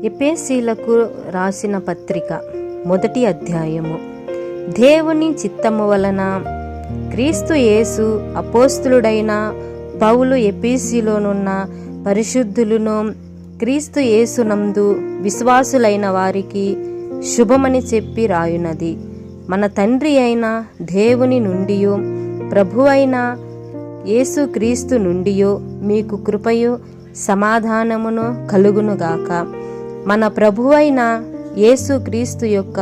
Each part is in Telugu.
ఎఫెసీయులకు రాసిన పత్రిక 1వ అధ్యాయము. దేవుని చిత్తము వలన క్రీస్తు యేసు అపోస్తలుడైన పౌలు ఎఫెసీలోనున్న పరిశుద్ధులను క్రీస్తు యేసునందు విశ్వాసులైన వారికి శుభమని చెప్పి రాయునది. మన తండ్రి అయిన దేవుని నుండియో ప్రభు అయిన యేసు క్రీస్తు నుండియో మీకు కృపయు సమాధానమును కలుగునుగాక. మన ప్రభు అయిన యేసు క్రీస్తు యొక్క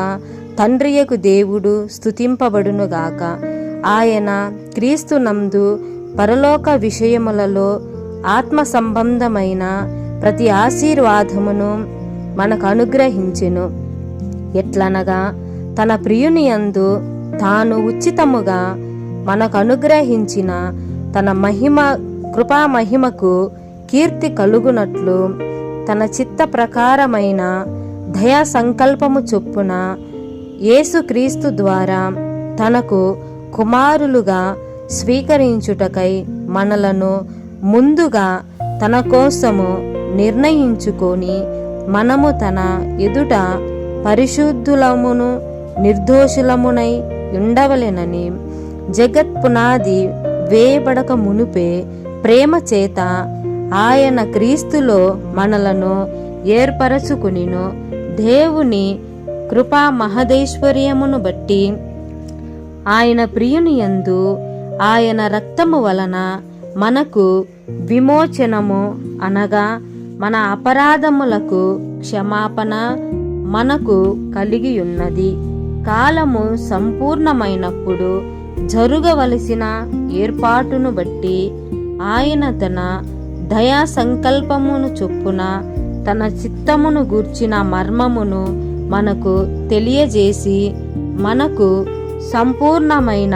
తండ్రియకు దేవుడు స్తుతింపబడునుగాక. ఆయన క్రీస్తు నందు పరలోక విషయములలో ఆత్మ సంబంధమైన ప్రతి ఆశీర్వాదమును మనకు అనుగ్రహించెను. ఎట్లనగా తన ప్రియుని యందు తాను ఉచితముగా మనకు అనుగ్రహించిన తన కృపా మహిమకు కీర్తి కలుగునట్లు తన చిత్త ప్రకారమైన దయా సంకల్పము చొప్పున యేసుక్రీస్తు ద్వారా తనకు కుమారులుగా స్వీకరించుటకై మనలను ముందుగా తన కోసము నిర్ణయించుకొని మనము తన ఎదుట పరిశుద్ధులమును నిర్దోషులమునై ఉండవలెనని జగత్ పునాది వేయబడక మునుపే ప్రేమ చేత ఆయన క్రీస్తులో మనలను ఏర్పరచుకునిను. దేవుని కృపా మహదేశ్వర్యమును బట్టి ఆయన ప్రియుని యందు ఆయన రక్తము వలన మనకు విమోచనము అనగా మన అపరాధములకు క్షమాపణ మనకు కలిగియున్నది. కాలము సంపూర్ణమైనప్పుడు జరుగవలసిన ఏర్పాటును బట్టి ఆయన తన దయా సంకల్పమును చొప్పున తన చిత్తమును గూర్చిన మర్మమును మనకు తెలియజేసి మనకు సంపూర్ణమైన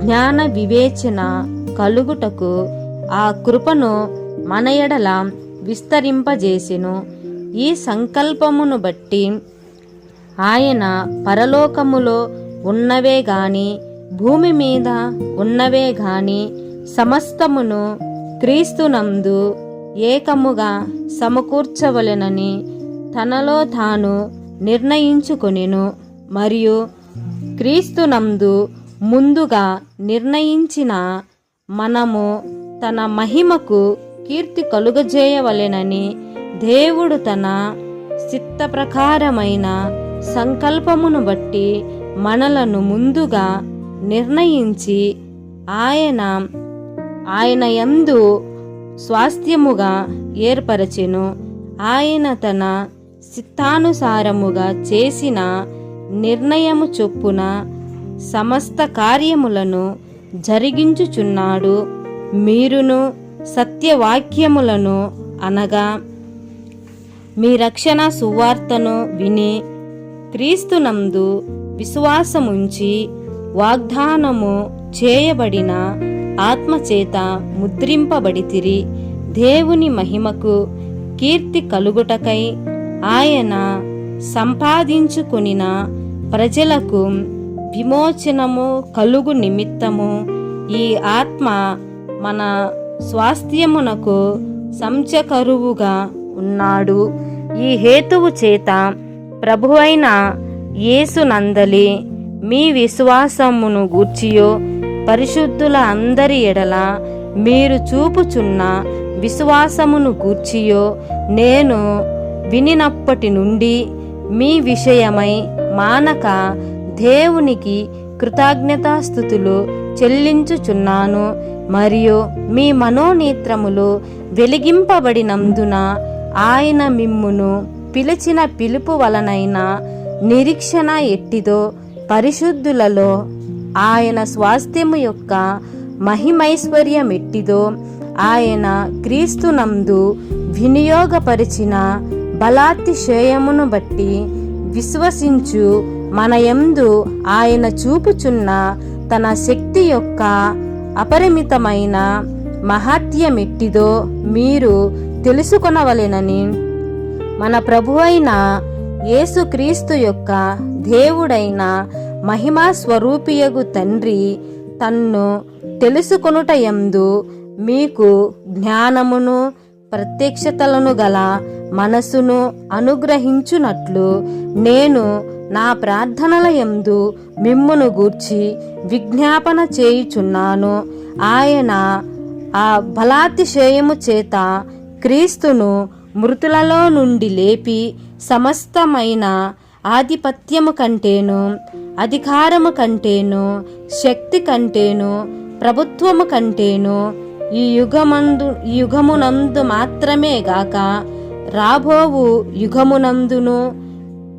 జ్ఞాన వివేచన కలుగుటకు ఆ కృపను మన ఎడల విస్తరింపజేసెను. ఈ సంకల్పమును బట్టి ఆయన పరలోకములో ఉన్నవే గాని భూమి మీద ఉన్నవే గాని సమస్తమును క్రీస్తునందు ఏకముగా సమకూర్చవలెనని తనలో తాను నిర్ణయించుకొనెను. మరియు క్రీస్తునందు ముందుగా నిర్ణయించిన మనము తన మహిమకు కీర్తి కలుగజేయవలెనని దేవుడు తన చిత్త ప్రకారమైన సంకల్పమును బట్టి మనలను ముందుగా నిర్ణయించి ఆయన యందు స్వాస్థ్యముగా ఏర్పరచెను. ఆయన తన చిత్తానుసారముగా చేసిన నిర్ణయము చొప్పున సమస్త కార్యములను జరిగించుచున్నాడు. మీరును సత్యవాక్యములను అనగా మీ రక్షణ సువార్తను విని క్రీస్తునందు విశ్వాసముంచి వాగ్దానము చేయబడిన ఆత్మచేత ముద్రింపబడితిరి. దేవుని మహిమకు కీర్తి కలుగుటకై ఆయన సంపాదించుకొనిన ప్రజలకు విమోచనము కలుగు నిమిత్తము ఈ ఆత్మ మన స్వాస్థ్యమునకు సంచకరువుగా ఉన్నాడు. ఈ హేతువు చేత ప్రభువైన యేసునందలి మీ విశ్వాసమును గూర్చియో పరిశుద్ధుల అందరి ఎడల మీరు చూపుచున్న విశ్వాసమును గూర్చియో నేను వినినప్పటి నుండి మీ విషయమై మానక దేవునికి కృతజ్ఞతాస్తుతులు చెల్లించుచున్నాను. మరియు మీ మనోనేత్రములు వెలిగింపబడినందున ఆయన మిమ్మును పిలిచిన పిలుపు వలనైన నిరీక్షణ ఎట్టిదో పరిశుద్ధులలో ఆయన స్వాస్థ్యము యొక్క మహిమైశ్వర్యమెట్టిదో ఆయన క్రీస్తునందు వినియోగపరిచిన బలాతిశయమును బట్టి విశ్వసించు మన యందు ఆయన చూపుచున్న తన శక్తి యొక్క అపరిమితమైన మహత్యమెట్టిదో మీరు తెలుసుకొనవలెనని మన ప్రభువైన యేసుక్రీస్తు యొక్క దేవుడైన మహిమా స్వరూపియగు తండ్రి తన్ను తెలుసుకొనుటయందు మీకు జ్ఞానమును ప్రత్యక్షతలను గల మనసును అనుగ్రహించునట్లు నేను నా ప్రార్థనల యందు మిమ్మును గూర్చి విజ్ఞాపన చేయుచున్నాను. ఆయన ఆ బలాతిశయము చేత క్రీస్తును మృతులలో నుండి లేపి సమస్తమైన ఆధిపత్యము కంటేను, అధికారము కంటేను, శక్తి కంటేను, ప్రభుత్వము కంటేను ఈ యుగమునందు మాత్రమే గాక రాబోవు యుగమునందును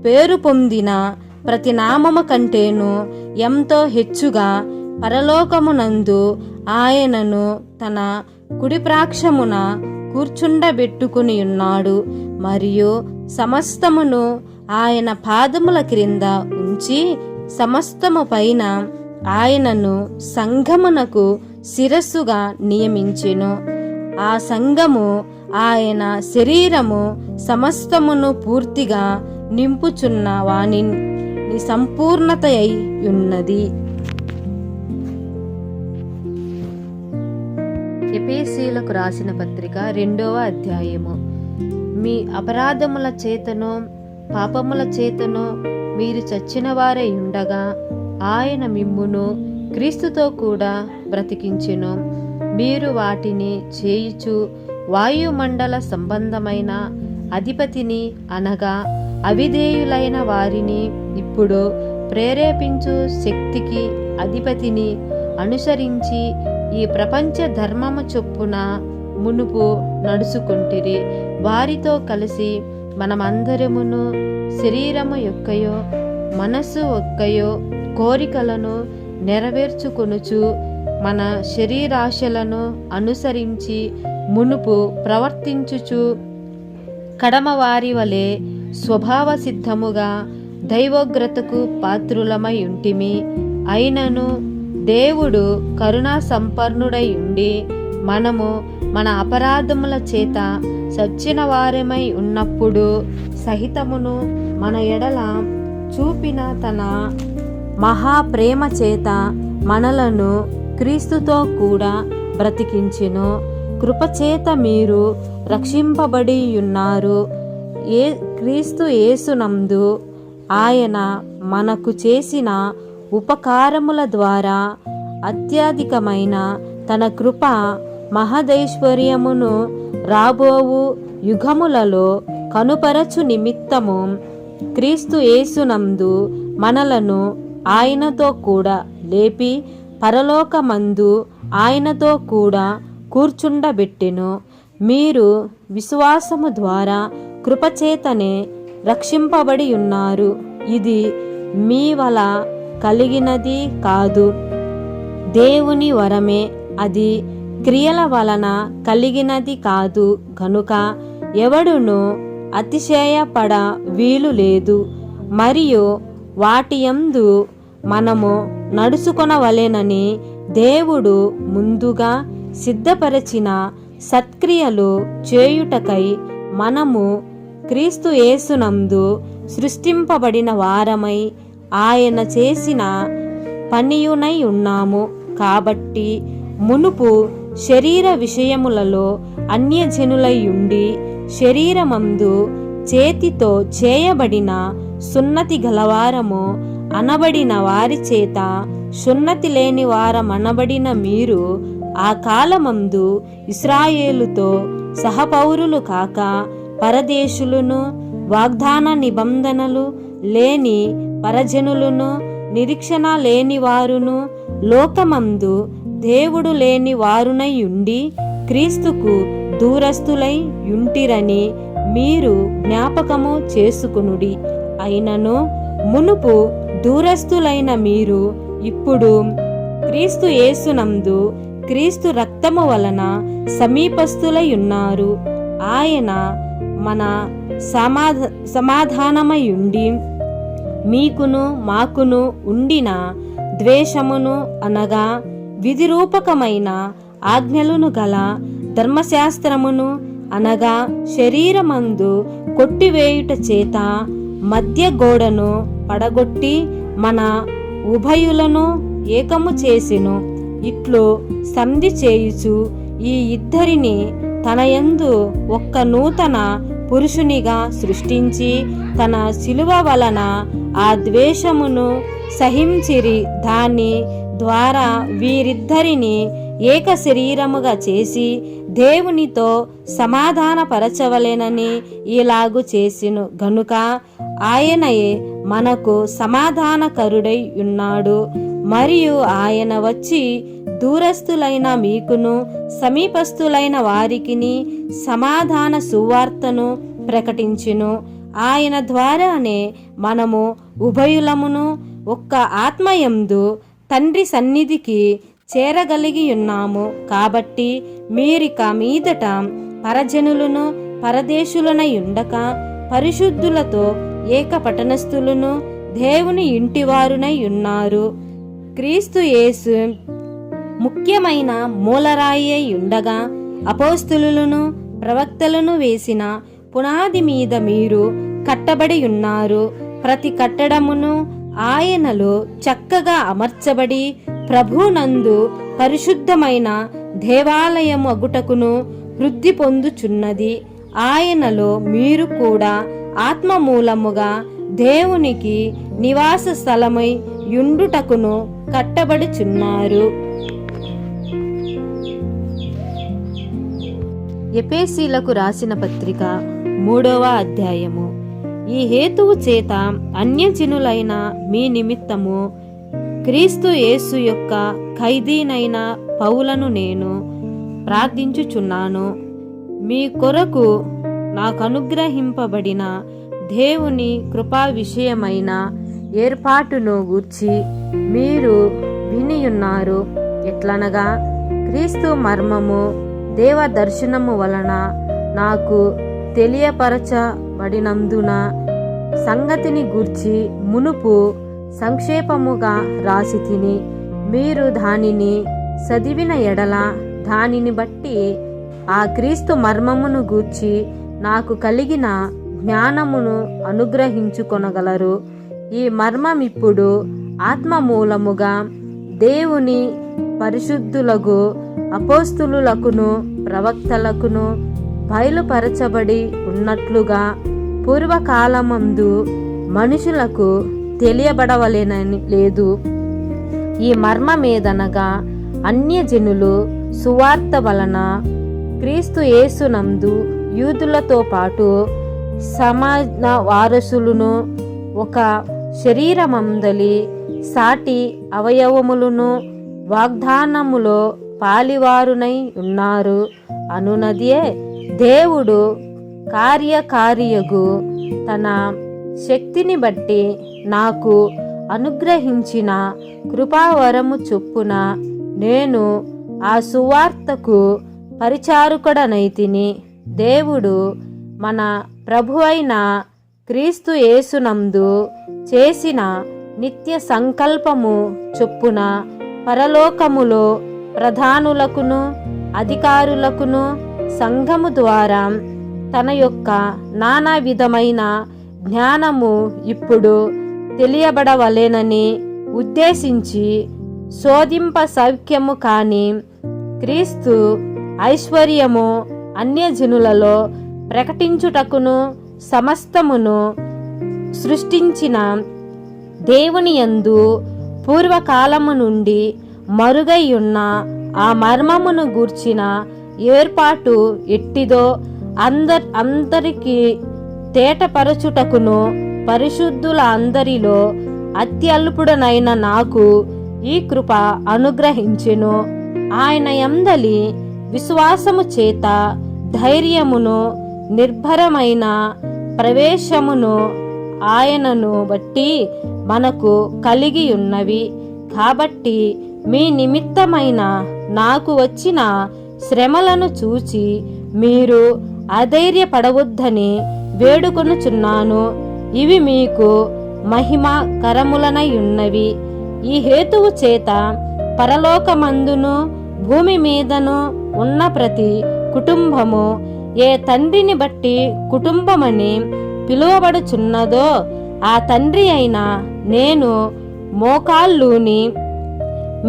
పేరు పొందిన ప్రతి నామము కంటేను ఎంతో హెచ్చుగా పరలోకమునందు ఆయనను తన కుడిప్రాక్షమున కూర్చుండబెట్టుకుని ఉన్నాడు. మరియు సమస్తమును ఆయన పాదముల క్రింద ఉంచి సమస్తము పైన ఆయనను సంఘమునకు శిరస్సుగా నియమించెను. ఆ సంఘము ఆయన శరీరము సమస్తమును పూర్తిగా నింపుచున్న వాని సంపూర్ణత అయి ఉన్నది. ఎఫెసీయులకు రాసిన పత్రిక 2వ అధ్యాయము. మీ అపరాధముల చేతను పాపముల చేతను మీరు చచ్చిన వారై ఉండగా ఆయన మిమ్మును క్రీస్తుతో కూడా బ్రతికించెను. మీరు వాటిని చేయుచు వాయుమండల సంబంధమైన అధిపతిని అనగా అవిధేయులైన వారిని ఇప్పుడు ప్రేరేపించు శక్తికి అధిపతిని అనుసరించి ఈ ప్రపంచ ధర్మము చొప్పున మునుపు నడుచుకుంటిరి. వారితో కలిసి మనమందరమును శరీరము యొక్కయో మనస్సు ఒక్కయో కోరికలను నెరవేర్చుకొనుచు మన శరీరాశలను అనుసరించి మునుపు ప్రవర్తించుచు కడమవారి వలె స్వభావ సిద్ధముగా దైవోగ్రతకు పాత్రులమై ఉంటిమి. అయినను దేవుడు కరుణా సంపన్నుడై ఉండి మనము మన అపరాధముల చేత చచ్చిన వారమై ఉన్నప్పుడు సహితమును మన ఎడల చూపిన తన మహాప్రేమ చేత మనలను క్రీస్తుతో కూడా బ్రతికించెను. కృపచేత మీరు రక్షింపబడి ఉన్నారు. క్రీస్తు యేసునందు ఆయన మనకు చేసిన ఉపకారముల ద్వారా అత్యధికమైన తన కృప మహదైశ్వర్యమును రాబోవు యుగములలో కనుపరచు నిమిత్తము క్రీస్తు యేసునందు మనలను ఆయనతో కూడా లేపి పరలోకమందు ఆయనతో కూడా కూర్చుండబెట్టెను. మీరు విశ్వాసము ద్వారా కృపచేతనే రక్షింపబడి ఉన్నారు. ఇది మీ వల్ల కలిగినది కాదు, దేవుని వరమే. అది క్రియల వలన కలిగినది కాదు గనుక ఎవడును అతిశయపడ వీలు లేదు. మరియు వాటియందు మనము నడుచుకొనవలెనని దేవుడు ముందుగా సిద్ధపరచిన సత్క్రియలు చేయుటకై మనము క్రీస్తు యేసునందు సృష్టింపబడిన వారమై ఆయన చేసిన పనియునై ఉన్నాము. కాబట్టి మునుపు శరీర విషయములలో అన్యజనులై ఉండి శరీరమందు చేతితో చేయబడిన సున్నతి గలవారము అనబడిన వారి చేత సున్నతి లేని వారమనబడిన మీరు ఆ కాలమందు ఇశ్రాయేలుతో సహపౌరులు కాక పరదేశులను, వాగ్దాన నిబంధనలు లేని పరజనులను, నిరీక్షణ లేని వారును, లోకమందు దేవుడు లేని వారునై ఉండి క్రీస్తుకు దూరస్తులై యుంటిరని మీరు జ్ఞాపకము చేసుకునుడి. అయినను మునుపు దూరస్తులైన మీరు ఇప్పుడు క్రీస్తు యేసునందు క్రీస్తు రక్తము వలన సమీపస్తులై ఉన్నారు. ఆయన మన సమాధానమై ఉండి మీకును మాకును ఉండిన ద్వేషమును అనగా విధిరూపకమైన ఆజ్ఞలను గల ధర్మశాస్త్రమును అనగా శరీరమందు కొట్టివేయుట చేత మధ్య గోడను పడగొట్టి మన ఉభయులను ఏకము చేసెను. ఇట్లు సంధి చేయుచు ఈ ఇద్దరిని తనయందు ఒక్క నూతన పురుషునిగా సృష్టించి తన శిలువ వలన ఆ ద్వేషమును సహించిరి. దాని ద్వారా వీరిద్దరిని ఏక శరీరముగా చేసి దేవునితో సమాధానపరచవలెనని ఇలాగు చేసిను గనుక ఆయనయే మనకు సమాధానకరుడై ఉన్నాడు. మరియు ఆయన వచ్చి దూరస్థులైన మీకును సమీపస్థులైన వారికిని సమాధాన సువార్తను ప్రకటించును. ఆయన ద్వారానే మనము ఉభయులమును ఒక్క ఆత్మయందు తండ్రి సన్నిధికి చేరగలిగి ఉన్నాము. కాబట్టి మీరిక మీదట పరజనులను పరదేశులనై ఉండక పరిశుద్ధులతో ఏక పట్టణస్థులను దేవుని ఇంటివారునై ఉన్నారు. క్రీస్తు యేసు ముఖ్యమైన మూలరాయి అయి ఉండగా అపోస్తలులను ప్రవక్తలను వేసిన పునాది మీద మీరు కట్టబడి ఉన్నారు. ప్రతి కట్టడమును ఆయనలో చక్కగా అమర్చబడి ప్రభునందు పరిశుద్ధమైన దేవాలయము అగుటకును వృద్ధి పొందుచున్నది. ఆయనలో మీరు కూడా ఆత్మ మూలముగా దేవునికి నివాస స్థలమై యుండుటకును కట్టబడుచున్నారు. ఎఫెసీయులకు రాసిన పత్రిక 3వ అధ్యాయము. ఈ హేతువు చేత అన్యజనులైన మీ నిమిత్తము క్రీస్తు యేసు యొక్క ఖైదీనైన పౌలను నేను ప్రార్థించుచున్నాను. మీ కొరకు నాకు అనుగ్రహింపబడిన దేవుని కృపా విషయమైన ఏర్పాటును గూర్చి మీరు వినియున్నారు. ఎట్లనగా క్రీస్తు మర్మము దేవ దర్శనము వలన నాకు తెలియపరచబడినందున సంగతిని గూర్చి మునుపు సంక్షేపముగా రాసి తిని, మీరు దానిని చదివిన ఎడల దానిని బట్టి ఆ క్రీస్తు మర్మమును గూర్చి నాకు కలిగిన జ్ఞానమును అనుగ్రహించుకొనగలరు. ఈ మర్మం ఇప్పుడు ఆత్మ మూలముగా దేవుని పరిశుద్ధులకు అపోస్తులులకును ప్రవక్తలకును బయలుపరచబడి ఉన్నట్లుగా పూర్వకాలమందు మనుషులకు తెలియబడవలెనని లేదు. ఈ మర్మమేదనగా అన్యజనులు సువార్త వలన క్రీస్తు యేసునందు యూదులతో పాటు సమాన వారసులను, ఒక శరీరమందలి సాటి అవయవములను వాగ్దానములో పాలివారునై ఉన్నారు అనునదియే దేవుడు కార్యకారియగు తన శక్తిని బట్టి నాకు అనుగ్రహించిన కృపావరము చొప్పున నేను ఆ సువార్తకు పరిచారకుడనైతిని. దేవుడు మన ప్రభువైన క్రీస్తు యేసునందు చేసిన నిత్య సంకల్పము చొప్పున పరలోకములో ప్రధానులకును అధికారులకును సంఘము ద్వారా తన యొక్క నానా విధమైన జ్ఞానము ఇప్పుడు తెలియబడవలెనని ఉద్దేశించి శోధింప సౌఖ్యము కాని క్రీస్తు ఐశ్వర్యము అన్యజనులలో ప్రకటించుటకును సమస్తమును సృష్టించిన దేవుని యందు పూర్వకాలము నుండి మరుగై ఉన్న ఆ మర్మమును గూర్చిన ఏర్పాటు ఎట్టిదో అందరికి తేటపరచుటకును పరిశుద్ధుల అందరిలో అత్యల్పుడనైన నాకు ఈ కృప అనుగ్రహించెను. ఆయన యందలి విశ్వాసము చేత ధైర్యమును నిర్భరమైన ప్రవేశమును ఆయనను బట్టి మనకు కలిగి ఉన్నవి. కాబట్టి మీ నిమిత్తమైన నాకు వచ్చిన శ్రమలను చూచి మీరు అధైర్యపడవద్దని వేడుకొనుచున్నాను. ఇవి మీకు మహిమకరములనై ఉన్నవి. ఈ హేతువు చేత పరలోకమందును భూమి మీదను ఉన్న ప్రతి కుటుంబము ఏ తండ్రిని బట్టి కుటుంబమని పిలువబడుచున్నదో ఆ తండ్రి అయిన నేను మోకాళ్ళూని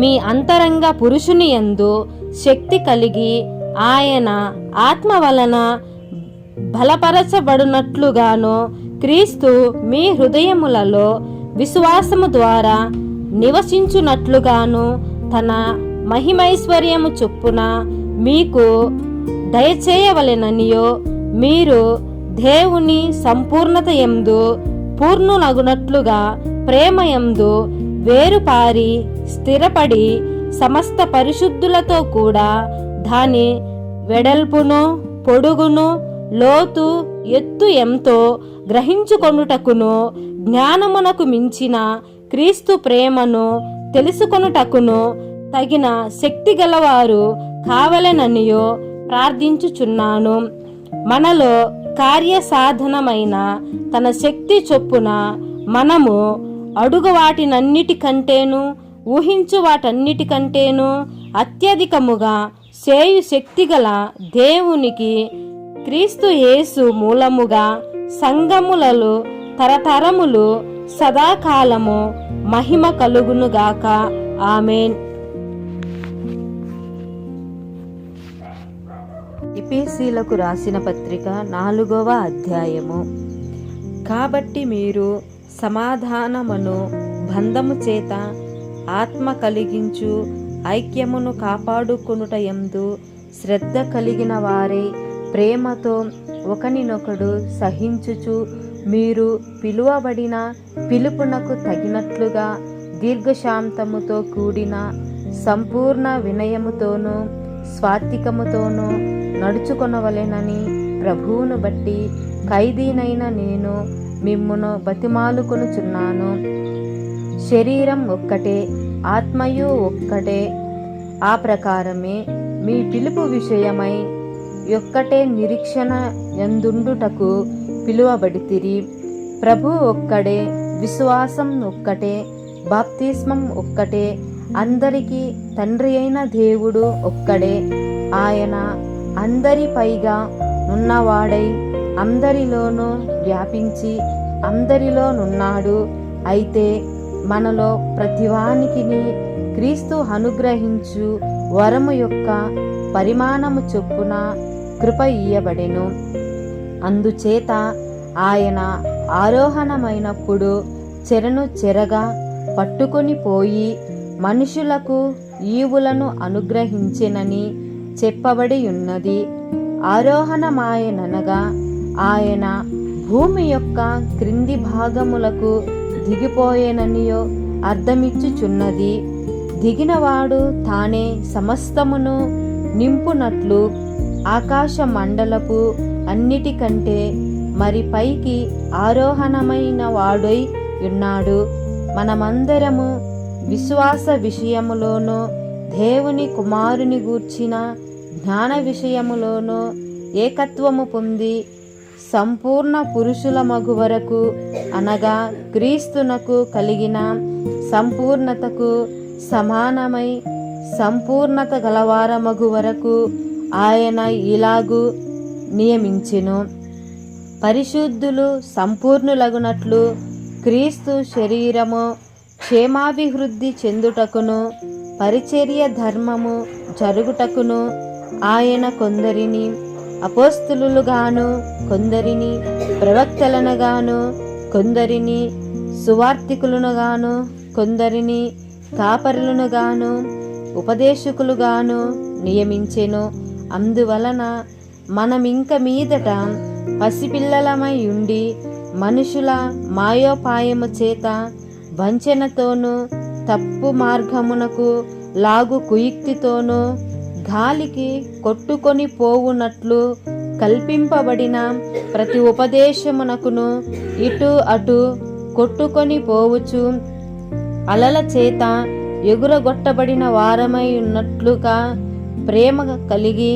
మీ అంతరంగ పురుషుని యందు శక్తి కలిగి ఆయన ఆత్మ వలన బలపరచబడినట్లుగాను క్రీస్తు మీ హృదయములలో విశ్వాసము ద్వారా నివసించునట్లుగాను తన మహిమైశ్వర్యము చొప్పున మీకు దయచేయవలెననియో, మీరు దేవుని సంపూర్ణత యందు పూర్ణులగునట్లుగా ప్రేమ యందు వేరుపారి స్థిరపడి సమస్త పరిశుద్ధులతో కూడా దాని వెడల్పును పొడుగును లోతు ఎత్తు ఎంతో గ్రహించుకొనుటకును జ్ఞానమునకు మించిన క్రీస్తు ప్రేమను తెలుసుకొనుటకును తగిన శక్తి గలవారు కావలెననియో ప్రార్థించుచున్నాను. మనలో కార్యసాధనమైన తన శక్తి చొప్పున మనము అడుగు వాటినన్నిటికంటేను ఊహించు వాటన్నిటికంటేను అత్యధికముగా చేయు శక్తిగల దేవునికి క్రీస్తు యేసు మూలముగా సంఘములలో తరతరములు సదాకాలము మహిమ కలుగునుగాక. ఆమేన్. ఎఫెసీయులకు రాసిన పత్రిక 4వ అధ్యాయము. కాబట్టి మీరు సమాధానమును బంధము చేత ఆత్మ కలిగించు ఐక్యమును కాపాడుకొనుట యందు శ్రద్ధ కలిగిన వారై ప్రేమతో ఒకనినొకడు సహించుచు, మీరు పిలువబడిన పిలుపునకు తగినట్లుగా దీర్ఘశాంతముతో కూడిన సంపూర్ణ వినయముతోనూ స్వాత్వికముతోనూ నడుచుకొనవలెనని ప్రభువును బట్టి ఖైదీనైన నేను మిమ్మును బతిమాలుకొనుచున్నాను. శరీరం ఒక్కటే, ఆత్మయు ఒక్కటే. ఆ ప్రకారమే మీ పిలుపు విషయమై ఒక్కటే నిరీక్షణ యందుండుటకు పిలువబడితిరి. ప్రభు ఒక్కడే, విశ్వాసం ఒక్కటే, బాప్తిస్మం ఒక్కటే, అందరికీ తండ్రి అయిన దేవుడు ఒక్కడే. ఆయన అందరి పైగా ఉన్నవాడై అందరిలోనూ వ్యాపించి అందరిలోనున్నాడు. అయితే మనలో ప్రతివానికిని క్రీస్తు అనుగ్రహించు వరము యొక్క పరిమాణము చొప్పున కృప ఇయ్యబడెను. అందుచేత ఆయన ఆరోహణమైనప్పుడు చెరను చెరగా పట్టుకొని పోయి మనుషులకు ఈవులను అనుగ్రహించెనని చెప్పబడి ఉన్నది. ఆరోహణమాయననగా ఆయన భూమి యొక్క క్రింది భాగములకు దిగిపోయేననియో అర్థమిచ్చుచున్నది. దిగినవాడు తానే సమస్తమును నింపునట్లు ఆకాశ మండలపు అన్నిటికంటే మరి పైకి ఆరోహణమైన వాడై ఉన్నాడు. మనమందరము విశ్వాస విషయములోనూ దేవుని కుమారుని గూర్చిన జ్ఞాన విషయములోనూ ఏకత్వము పొంది సంపూర్ణ పురుషుల మగు వరకు, అనగా క్రీస్తునకు కలిగిన సంపూర్ణతకు సమానమై సంపూర్ణత గలవారమగు వరకు ఆయన ఇలాగు నియమించెను. పరిశుద్ధులు సంపూర్ణులగునట్లు క్రీస్తు శరీరము క్షేమాభివృద్ధి చెందుటకును పరిచర్య ధర్మము జరుగుటకును ఆయన కొందరిని అపోస్తలులుగాను, కొందరిని ప్రవక్తలనుగాను, కొందరిని సువార్తికులనుగాను, కొందరిని కాపరులనుగాను, ఉపదేశకులుగాను నియమించెను. అందువలన మనమింక మీదట పసిపిల్లలమై ఉండి మనుషుల మాయోపాయము చేత వంచనతోనూ తప్పు మార్గమునకు లాగు కుయుక్తితోనూ గాలికి కొట్టుకొని పోవునట్లు కల్పింపబడిన ప్రతి ఉపదేశమునకును ఇటు అటు కొట్టుకొని పోవచ్చు అలల చేత ఎగురగొట్టబడిన వారమై ఉన్నట్లుగా ప్రేమ కలిగి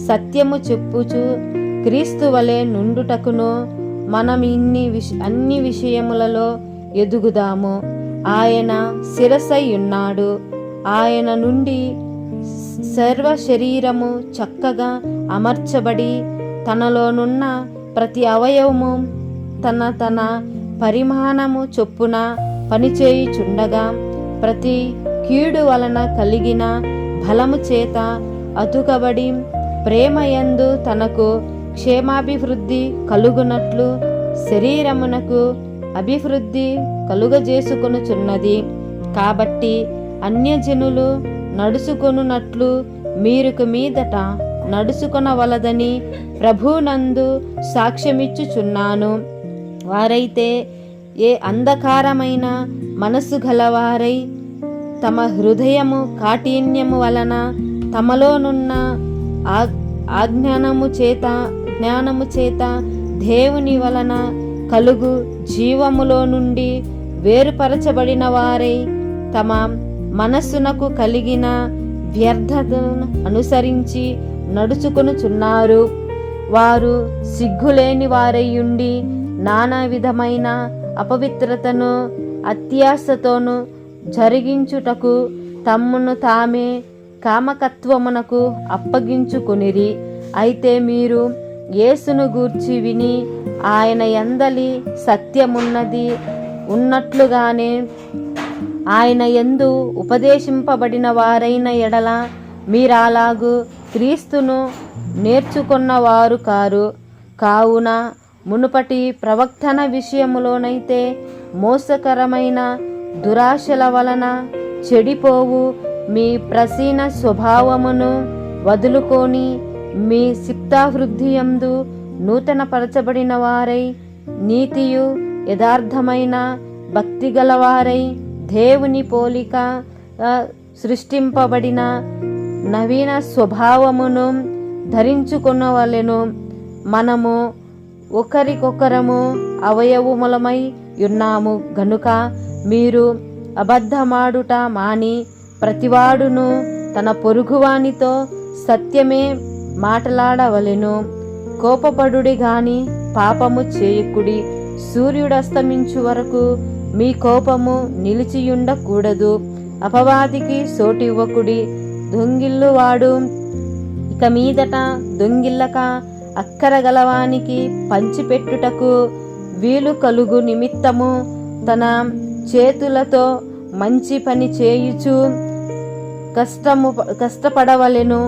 సత్యము చెప్పుచు క్రీస్తు వలె నుండుటకును మనం అన్ని విషయములలో ఎదుగుదాము. ఆయన శిరస్సై ఉన్నాడు. ఆయన నుండి సర్వ శరీరము చక్కగా అమర్చబడి తనలోనున్న ప్రతి అవయవము తన పరిమాణము చొప్పున పనిచేయుచుండగా ప్రతి కీడు వలన కలిగిన బలము చేత అతుకబడి ప్రేమయందు తనకు క్షేమాభివృద్ధి కలుగునట్లు శరీరమునకు అభివృద్ధి కలుగజేసుకొనుచున్నది. కాబట్టి అన్యజనులు నడుచుకొనున్నట్లు మీరుకు మీదట నడుచుకొనవలదని ప్రభునందు సాక్ష్యమిచ్చుచున్నాను. వారైతే ఏ అంధకారమైన మనసు గలవారై తమ హృదయము కాఠిన్యము వలన తమలోనున్న జ్ఞానము చేత దేవుని వలన కలుగు జీవములో నుండి వేరుపరచబడిన వారై తమ మనస్సునకు కలిగిన వ్యర్థతను అనుసరించి నడుచుకొనుచున్నారు. వారు సిగ్గులేని వారయ్యుండి నానా విధమైన అపవిత్రతను అత్యాశతోను జరిగించుటకు తమ్మును తామే కామకత్వమునకు అప్పగించుకొనిరి. అయితే మీరు యేసును గూర్చి విని ఆయన యందలి సత్యమున్నది ఉన్నట్లుగానే ఆయన యందు ఉపదేశింపబడిన వారైన ఎడల మీరాలాగు క్రీస్తును నేర్చుకున్నవారు కారు. కావున మునుపటి ప్రవక్తన విషయములోనైతే మోసకరమైన దురాశల వలన చెడిపోవు మీ ప్రసీన స్వభావమును వదులుకొని మీ సిప్తావృద్ధియందు నూతన పరచబడిన వారై నీతియు యథార్థమైన భక్తి గలవారై దేవుని పోలిక సృష్టింపబడిన నవీన స్వభావమును ధరించుకొనవలెను. మనము ఒకరికొకరము అవయవములమై ఉన్నాము గనుక మీరు అబద్ధమాడుట మాని ప్రతివాడును తన పొరుగువానితో సత్యమే మాటలాడవలెను. కోపపడుడి గాని పాపము చేయకుడి. సూర్యుడస్తమించు వరకు మీ కోపము నిలిచియుండకూడదు. అపవాదికి సోటివ్వకుడి. దొంగిల్లువాడు ఇక మీదట దొంగిల్లక అక్కరగలవానికి పంచిపెట్టుటకు వీలు కలుగు నిమిత్తము తన చేతులతో మంచి పని చేయుచు కష్టపడవలెను.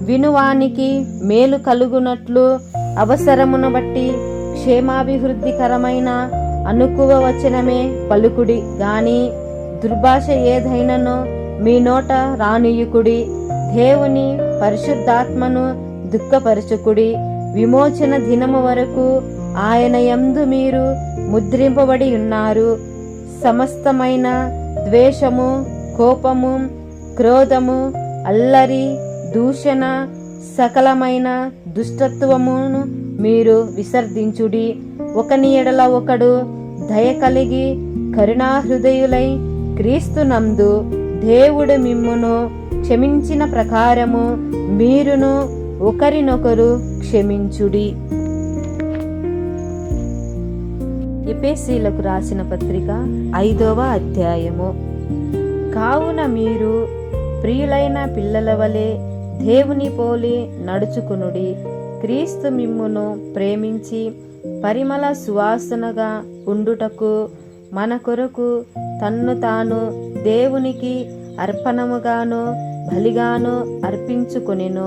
వినువానికి మేలు కలుగునట్లు అవసరమును బట్టి క్షేమాభివృద్ధికరమైన అనుకువ వచనమే పలుకుడి గాని దుర్భాష ఏదైనను మీ నోట రానియుకుడి. దేవుని పరిశుద్ధాత్మను దుఃఖపరచుకుడి. విమోచన దినము వరకు ఆయన యందు మీరు ముద్రింపబడి ఉన్నారు. సమస్తమైన ద్వేషము, కోపము, క్రోధము, అల్లరి, దూషణ, సకలమైన దుష్టత్వమును మీరు విసర్జించుడి. ఒకని ఎడల ఒకడు దయ కలిగి కరుణాహృదయులై క్రీస్తునందు దేవుడు మిమ్మును క్షమించిన ప్రకారము మీరును ఒకరినొకరు క్షమించుడి. ఎఫెసీయులకు రాసిన పత్రిక 5వ అధ్యాయము. కావున మీరు ప్రియులైన పిల్లల వలె దేవుని పోలి నడుచుకునుడి. క్రీస్తు మిమ్మును ప్రేమించి పరిమళ సువాసనగా ఉండుటకు మన కొరకు తన్ను తాను దేవునికి అర్పణముగాను బలిగాను అర్పించుకొనెను.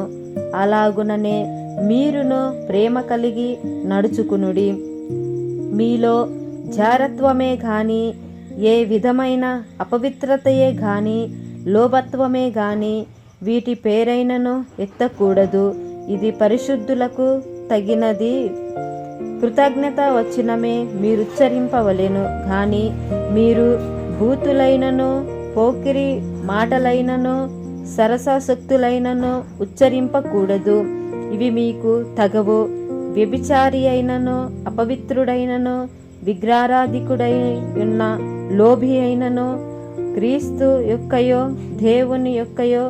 అలాగుననే మీరును ప్రేమ కలిగి నడుచుకునుడి. మీలో జారత్వమే గాని ఏ విధమైన అపవిత్రతయే గాని లోభత్వమే గాని వీటి పేరైనను ఎత్తకూడదు. ఇది పరిశుద్ధులకు తగినది. కృతజ్ఞత వచనమే మీరుచ్చరింపవలెను గాని మీరు బూతులైనను పోకిరి మాటలైనను సరసాసక్తులైనను ఉచ్చరింపకూడదు. ఇవి మీకు తగవు. వ్యభిచారి అయినను అపవిత్రుడైనను విగ్రహారాధికుడై ఉన్న లోభి అయినను క్రీస్తు యొక్కయో దేవుని యొక్కయో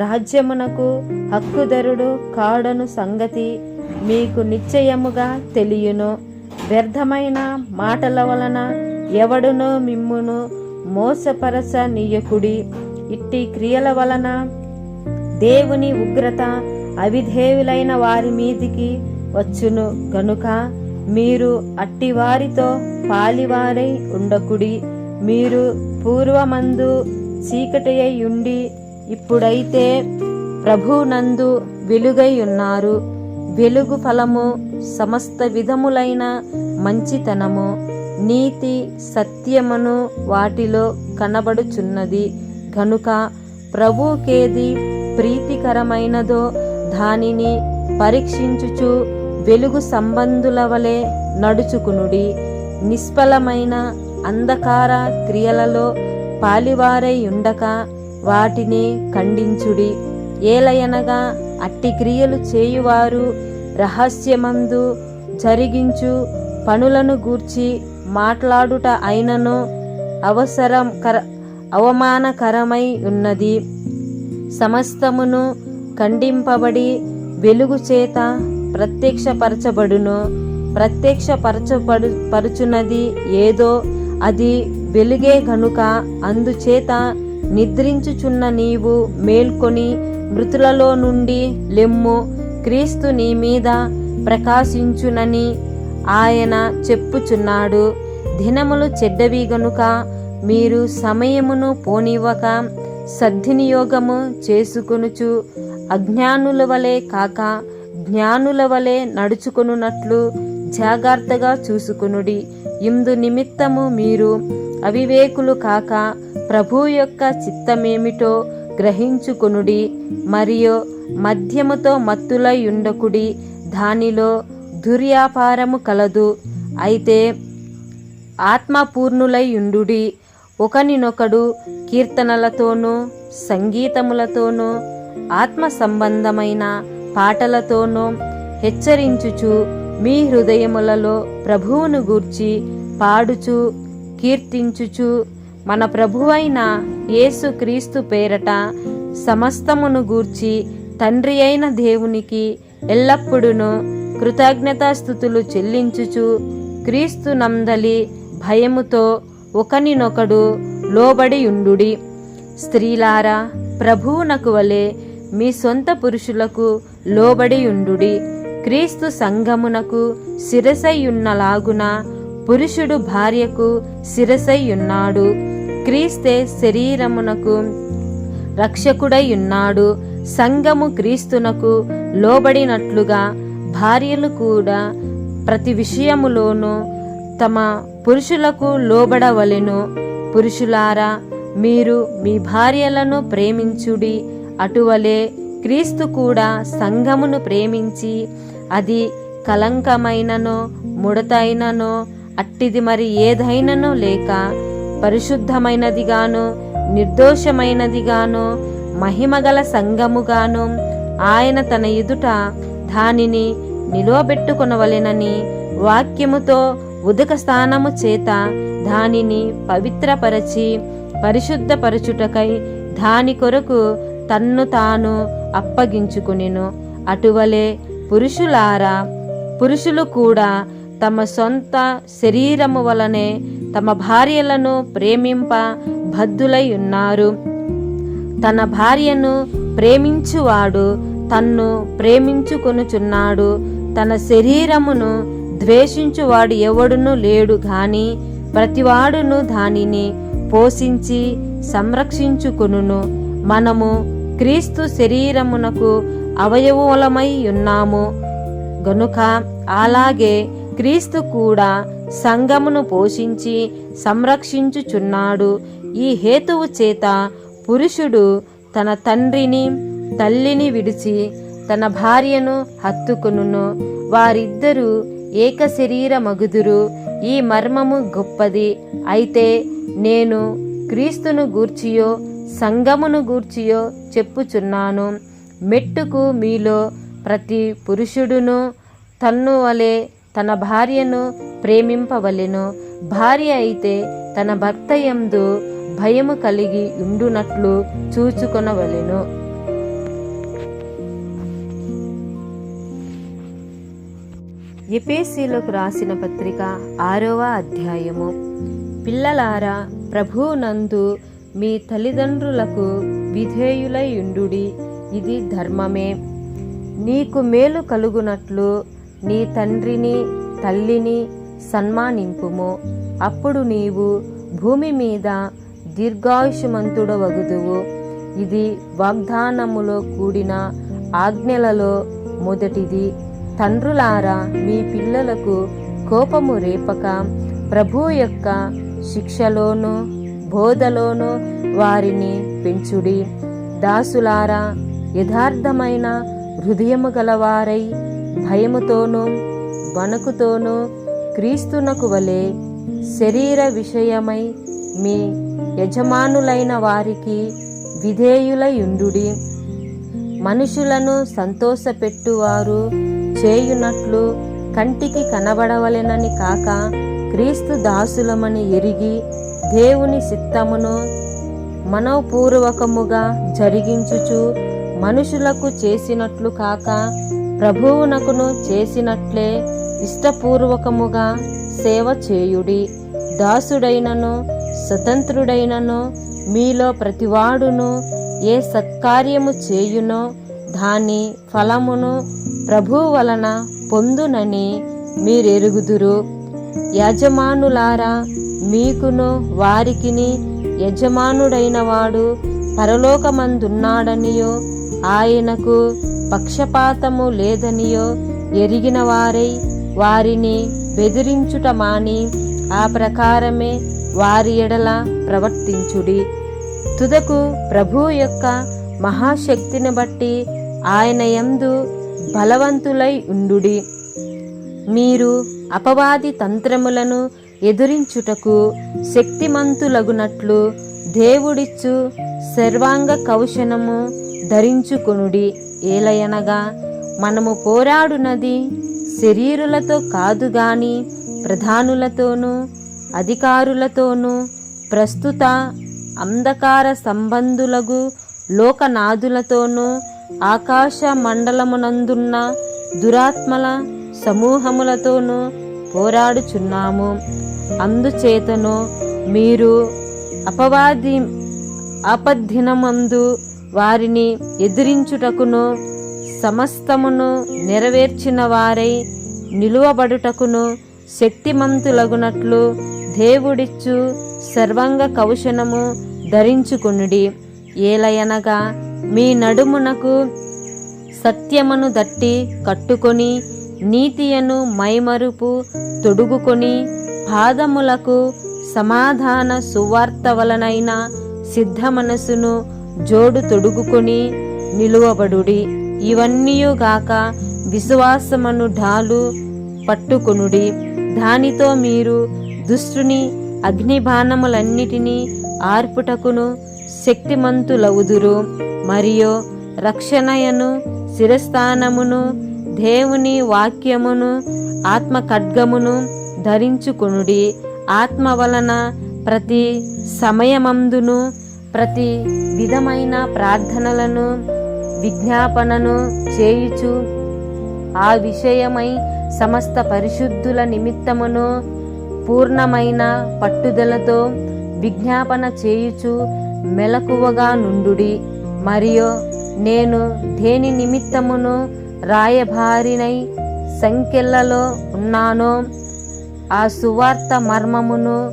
రాజ్యమునకు హక్కుదారుడు కాడను సంగతి మీకు నిశ్చయముగా తెలియను. వ్యర్థమైన మాటల వలన ఎవడునో మిమ్మును మోసపరచనీయకుడి. ఇట్టి క్రియల వలన దేవుని ఉగ్రత అవిధేయులైన వారి మీదికి వచ్చును గనుక మీరు అట్టివారితో పాలివారై ఉండకుడి. మీరు పూర్వమందు చీకటి అయి ఉండి ఇప్పుడైతే ప్రభునందు వెలుగై ఉన్నారు. వెలుగు ఫలము సమస్త విధములైన మంచితనము, నీతి, సత్యమును వాటిలో కనబడుచున్నది గనుక ప్రభువుకేది ప్రీతికరమైనదో దానిని పరీక్షించుచు వెలుగు సంబంధుల వలె నడుచుకునుడి. నిష్ఫలమైన అంధకార క్రియలలో పాలివారై ఉండక వాటిని ఖండించుడి. ఏలయనగా అట్టి క్రియలు చేయువారు రహస్యమందు జరిగించు పనులను గూర్చి మాట్లాడుట అయినను అవమానకరమై ఉన్నది. సమస్తమును ఖండింపబడి వెలుగు చేత ప్రత్యక్షపరచునది ఏదో అది వెలుగే గనుక అందుచేత నిద్రించుచున్న నీవు మేల్కొని మృతులలో నుండి లెమ్ము, క్రీస్తు నీ మీద ప్రకాశించునని ఆయన చెప్పుచున్నాడు. దినములు చెడ్డవి గనుక మీరు సమయమును పోనివ్వక సద్వినియోగము చేసుకొనుచు అజ్ఞానుల వలె కాక జ్ఞానుల వలె నడుచుకొనున్నట్లు జాగ్రత్తగా చూసుకొనుడి. ఇందు నిమిత్తము మీరు అవివేకులు కాక ప్రభు యొక్క చిత్తమేమిటో గ్రహించుకొనుడి. మరియు మద్యముతో మత్తులై ఉండకుడి, దానిలో దుర్వ్యాపారము కలదు. అయితే ఆత్మపూర్ణులై ఉండుడి. ఒకనినొకడు కీర్తనలతోనూ సంగీతములతోనూ ఆత్మ సంబంధమైన పాటలతోనూ హెచ్చరించుచు మీ హృదయములలో ప్రభువును గూర్చి పాడుచు కీర్తించుచు మన ప్రభువైన యేసు క్రీస్తు పేరట సమస్తమును గూర్చి తండ్రి అయిన దేవునికి ఎల్లప్పుడూ కృతజ్ఞతాస్తుతులు చెల్లించుచు క్రీస్తు నందలి భయముతో ఒకనినొకడు లోబడి ఉండుడి. స్త్రీలారా, ప్రభువునకు వలె మీ సొంత పురుషులకు లోబడి ఉండుడి. క్రీస్తు సంఘమునకు శిరసయ్యున్నలాగున పురుషుడు భార్యకు శిరసయ్యున్నాడు. క్రీస్తే శరీరమునకు రక్షకుడై ఉన్నాడు. సంఘము క్రీస్తునకు లోబడినట్లుగా భార్యలు కూడా ప్రతి విషయములోనూ తమ పురుషులకు లోబడవలెను. పురుషులారా, మీరు మీ భార్యలను ప్రేమించుడి. అటువలే క్రీస్తు కూడా సంఘమును ప్రేమించి అది కలంకమైననో ముడతైననో అట్టిది మరి ఏదైననో లేక పరిశుద్ధమైనదిగాను నిర్దోషమైనదిగాను మహిమగల సంఘముగాను ఆయన తన ఎదుట దానిని నిలవబెట్టుకొనవలెనని వాక్యముతో ఉదక స్థానము చేత దానిని పవిత్రపరచి పరిశుద్ధపరచుటకై దాని కొరకు తన్ను తాను అప్పగించుకునెను. అటువలే పురుషులారా, పురుషులు కూడా తమ సొంత శరీరము వలనే తమ భార్యలను ప్రేమింప బద్ధులై ఉన్నారు. తన భార్యను ప్రేమించువాడు తన్ను ప్రేమించుకొనుచున్నాడు. తన శరీరమును ద్వేషించువాడు ఎవడునూ లేడు గాని ప్రతివాడును దానిని పోషించి సంరక్షించుకొనును. మనము క్రీస్తు శరీరమునకు అవయవములమై ఉన్నాము గనుక అలాగే క్రీస్తు కూడా సంఘమును పోషించి సంరక్షించుచున్నాడు. ఈ హేతువు చేత పురుషుడు తన తండ్రిని తల్లిని విడిచి తన భార్యను హత్తుకొనును, వారిద్దరూ ఏక శరీరమగుదురు. ఈ మర్మము గొప్పది. అయితే నేను క్రీస్తును గూర్చియో సంఘమును గూర్చియో చెప్పుచున్నాను. మెట్టుకు మీలో ప్రతి పురుషుడును తన్ను వలె తన భార్యను ప్రేమింపవలెను. భార్య అయితే తన భర్త యందు భయము కలిగి ఉండునట్లు చూచుకొనవలెను. ఎఫెసీయులకు రాసిన పత్రిక 6వ అధ్యాయము. పిల్లలారా, ప్రభువునందు మీ తల్లిదండ్రులకు విధేయులై ఉండుడి, ఇది ధర్మమే. నీకు మేలు కలుగునట్లు నీ తండ్రిని తల్లిని సన్మానింపుము. అప్పుడు నీవు భూమి మీద దీర్ఘాయుష్మంతుడవగుదువు. ఇది వాగ్దానములో కూడిన ఆజ్ఞలలో మొదటిది. తండ్రులారా, మీ పిల్లలకు కోపము రేపక ప్రభు యొక్క శిక్షలోను బోధలోను వారిని పెంచుడి. దాసులారా, యథార్థమైన హృదయము గలవారై భయముతోనూ వణకుతోనూ క్రీస్తునకు వలె శరీర విషయమై మీ యజమానులైన వారికి విధేయులయుండుడి. మనుషులను సంతోషపెట్టువారు చేయునట్లు కంటికి కనబడవలెనని కాక, క్రీస్తు దాసులమని ఎరిగి దేవుని చిత్తమును మనఃపూర్వకముగా జరిగించుచు, మనుషులకు చేసినట్లు కాక ప్రభువునకును చేసినట్లే ఇష్టపూర్వకముగా సేవ చేయుడి. దాసుడైనను స్వతంత్రుడైనను మీలో ప్రతివాడును ఏ సత్కార్యము చేయునో దాని ఫలమును ప్రభువు వలన పొందునని మీరెరుగుదురు. యజమానులారా, మీకును వారికిని యజమానుడైన వాడు పరలోకమందున్నాడనియో ఆయనకు పక్షపాతము లేదనియో ఎరిగిన వారై వారిని బెదిరించుట మాని ఆ ప్రకారమే వారి ఎడల ప్రవర్తించుడి. తుదకు ప్రభు యొక్క మహాశక్తిని బట్టి ఆయన యందు బలవంతులై ఉండుడి. మీరు అపవాది తంత్రములను ఎదురించుటకు శక్తిమంతులగునట్లు దేవుడిచ్చు సర్వాంగ కవచము ధరించుకొనుడి. ఏలయనగా మనము పోరాడునది శరీరులతో కాదు గాని ప్రధానులతోనూ అధికారులతోనూ ప్రస్తుత అంధకార సంబంధులగు లోకనాథులతోనూ ఆకాశ మండలమునందున్న దురాత్మల సమూహములతోనూ పోరాడుచున్నాము. అందుచేతను మీరు ఆపద్దినమందు వారిని ఎదిరించుటకును సమస్తమును నెరవేర్చిన వారై నిలువబడుటకును శక్తిమంతులగునట్లు దేవుడిచ్చు సర్వాంగ కవచము ధరించుకొనుడి. ఏలయనగా మీ నడుమునకు సత్యమును దట్టి కట్టుకొని, నీతియను మైమరుపు తొడుగుకొని, పాదములకు సమాధాన సువార్త వలనైన సిద్ధ మనసును జోడు తొడుగుకొని నిలువబడుడి. ఇవన్నీయుగాక విశ్వాసమను ఢాలు పట్టుకొనుడి. దానితో మీరు దుష్టుని అగ్నిబాణములన్నిటినీ ఆర్పుటకును శక్తిమంతులవుదురు. మరియు రక్షణయను శిరస్థానమును దేవుని వాక్యమును ఆత్మ ఖడ్గమును ధరించుకొనుడి. ఆత్మ వలన ప్రతి సమయమందును ప్రతి విధమైన ప్రార్థనలను విజ్ఞాపనను చేయుచు ఆ విషయమై సమస్త పరిశుద్ధుల నిమిత్తమును పూర్ణమైన పట్టుదలతో విజ్ఞాపన చేయుచు మెలకువగా నుండుడి. మరియు నేను దేని నిమిత్తమును రాయబారినై సంకెళ్లలో ఉన్నానో ఆ సువార్త మర్మమును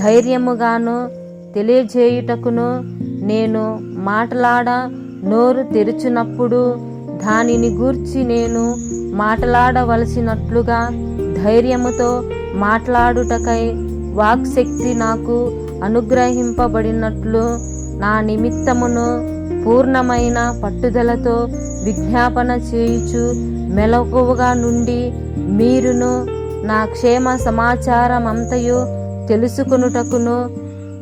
ధైర్యముగాను తెలియజేయుటకును నేను మాట్లాడ నోరు తెరుచునప్పుడు దానిని గూర్చి నేను మాట్లాడవలసినట్లుగా ధైర్యముతో మాట్లాడుటకై వాక్శక్తి నాకు అనుగ్రహింపబడినట్లు నా నిమిత్తమును పూర్ణమైన పట్టుదలతో విజ్ఞాపన చేయుచు మెలకువగా నుండి మీరును నా క్షేమ సమాచారమంతయు తెలుసుకొనుటకును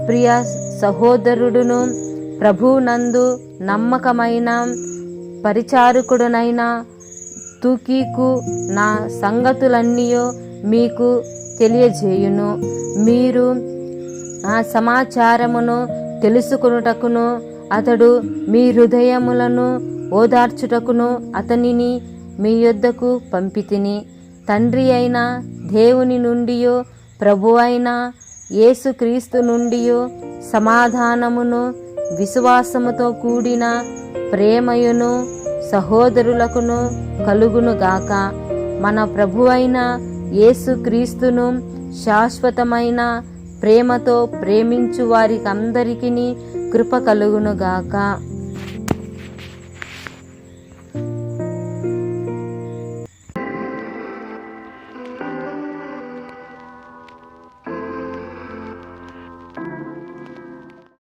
ప్రియ సహోదరుడును ప్రభునందు నమ్మకమైన పరిచారకుడునైన తుకీకు నా సంగతులన్నీయో మీకు తెలియజేయును. మీరు ఆ సమాచారమును తెలుసుకొనుటకును అతడు మీ హృదయములను ఓదార్చుటకును అతనిని మీ యొద్దకు పంపితిని. తండ్రి అయిన దేవుని నుండియో ప్రభు అయిన యేసుక్రీస్తు నుండియో సమాధానమును విశ్వాసముతో కూడిన ప్రేమయును సహోదరులకును కలుగునుగాక. మన ప్రభువైన యేసుక్రీస్తును శాశ్వతమైన ప్రేమతో ప్రేమించు వారికందరికీ కృప కలుగునుగాక.